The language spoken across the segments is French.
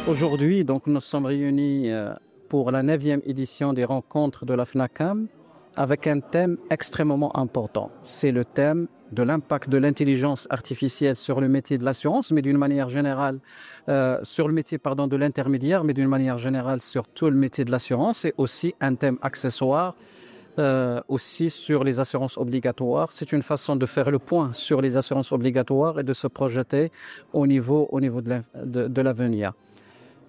Aujourd'hui, donc, nous sommes réunis pour la 9e édition des rencontres de la FNACAM avec un thème extrêmement important. C'est le thème de l'impact de l'intelligence artificielle sur le métier de l'assurance, mais d'une manière générale, sur le métier de l'intermédiaire, mais d'une manière générale sur tout le métier de l'assurance, et aussi un thème accessoire aussi sur les assurances obligatoires. C'est une façon de faire le point sur les assurances obligatoires et de se projeter au niveau de l'avenir.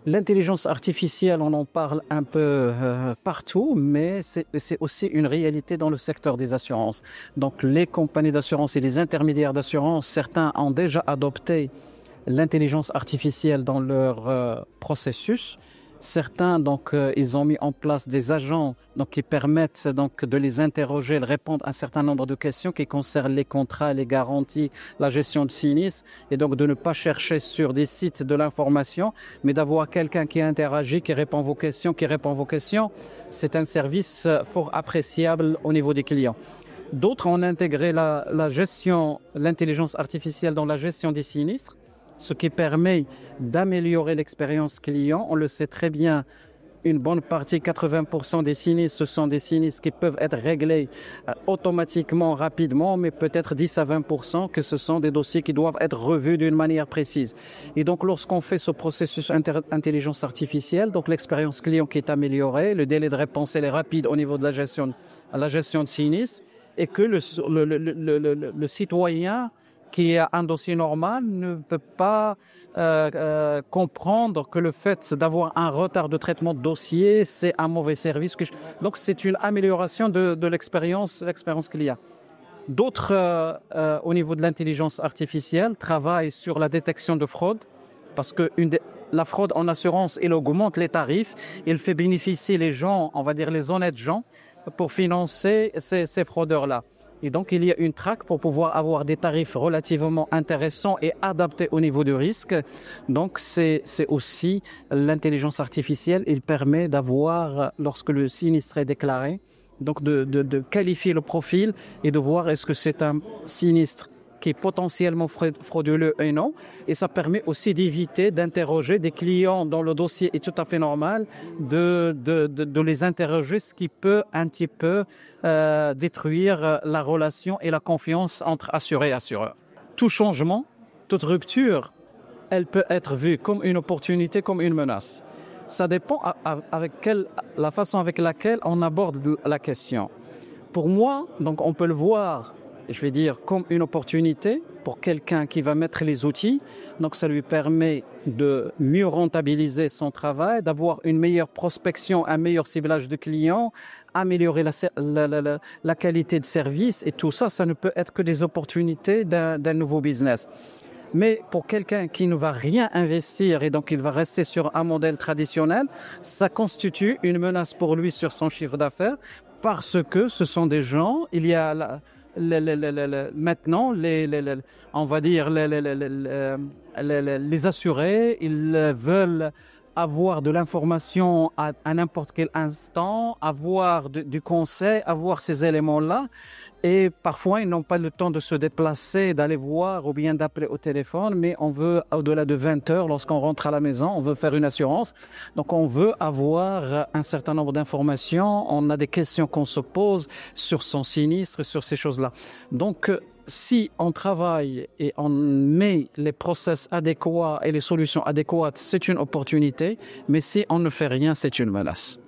L'intelligence artificielle, on en parle un peu partout, mais c'est aussi une réalité dans le secteur des assurances. Donc les compagnies d'assurance et les intermédiaires d'assurance, certains ont déjà adopté l'intelligence artificielle dans leur processus. Certains, ils ont mis en place des agents qui permettent de les interroger, de répondre à un certain nombre de questions qui concernent les contrats, les garanties, la gestion de sinistres, et donc de ne pas chercher sur des sites de l'information, mais d'avoir quelqu'un qui interagit, qui répond vos questions. C'est un service fort appréciable au niveau des clients. D'autres ont intégré l'intelligence artificielle dans la gestion des sinistres, ce qui permet d'améliorer l'expérience client. On le sait très bien, une bonne partie, 80% des sinistres, ce sont des sinistres qui peuvent être réglés automatiquement, rapidement, mais peut-être 10 à 20% que ce sont des dossiers qui doivent être revus d'une manière précise. Et donc, lorsqu'on fait ce processus intelligence artificielle, donc l'expérience client qui est améliorée, le délai de réponse est rapide au niveau de la gestion de sinistres, et que le citoyen qui a un dossier normal ne peut pas comprendre que le fait d'avoir un retard de traitement de dossier, c'est un mauvais service. Donc, c'est une amélioration de l'expérience client. D'autres, au niveau de l'intelligence artificielle, travaillent sur la détection de fraude, parce que la fraude en assurance, elle augmente les tarifs, elle fait bénéficier les gens, on va dire les honnêtes gens, pour financer ces fraudeurs-là. Et donc, il y a une traque pour pouvoir avoir des tarifs relativement intéressants et adaptés au niveau du risque. Donc, c'est aussi l'intelligence artificielle. Il permet d'avoir, lorsque le sinistre est déclaré, donc de qualifier le profil et de voir est-ce que c'est un sinistre qui est potentiellement frauduleux et non. Et ça permet aussi d'éviter d'interroger des clients dont le dossier est tout à fait normal, de les interroger, ce qui peut un petit peu détruire la relation et la confiance entre assuré et assureur. Tout changement, toute rupture, elle peut être vue comme une opportunité, comme une menace. Ça dépend la façon avec laquelle on aborde la question. Pour moi, donc on peut le voir, je vais dire, comme une opportunité pour quelqu'un qui va mettre les outils. Donc, ça lui permet de mieux rentabiliser son travail, d'avoir une meilleure prospection, un meilleur ciblage de clients, améliorer la qualité de service. Et tout ça, ça ne peut être que des opportunités d'un nouveau business. Mais pour quelqu'un qui ne va rien investir et donc il va rester sur un modèle traditionnel, ça constitue une menace pour lui sur son chiffre d'affaires parce que ce sont des gens, il y a maintenant, on va dire, les assurés, ils veulent avoir de l'information à n'importe quel instant, avoir du conseil, avoir ces éléments-là. Et parfois, ils n'ont pas le temps de se déplacer, d'aller voir ou bien d'appeler au téléphone, mais on veut, au-delà de 20 heures, lorsqu'on rentre à la maison, on veut faire une assurance. Donc, on veut avoir un certain nombre d'informations. On a des questions qu'on se pose sur son sinistre, sur ces choses-là. Donc, si on travaille et on met les process adéquats et les solutions adéquates, c'est une opportunité. Mais si on ne fait rien, c'est une menace.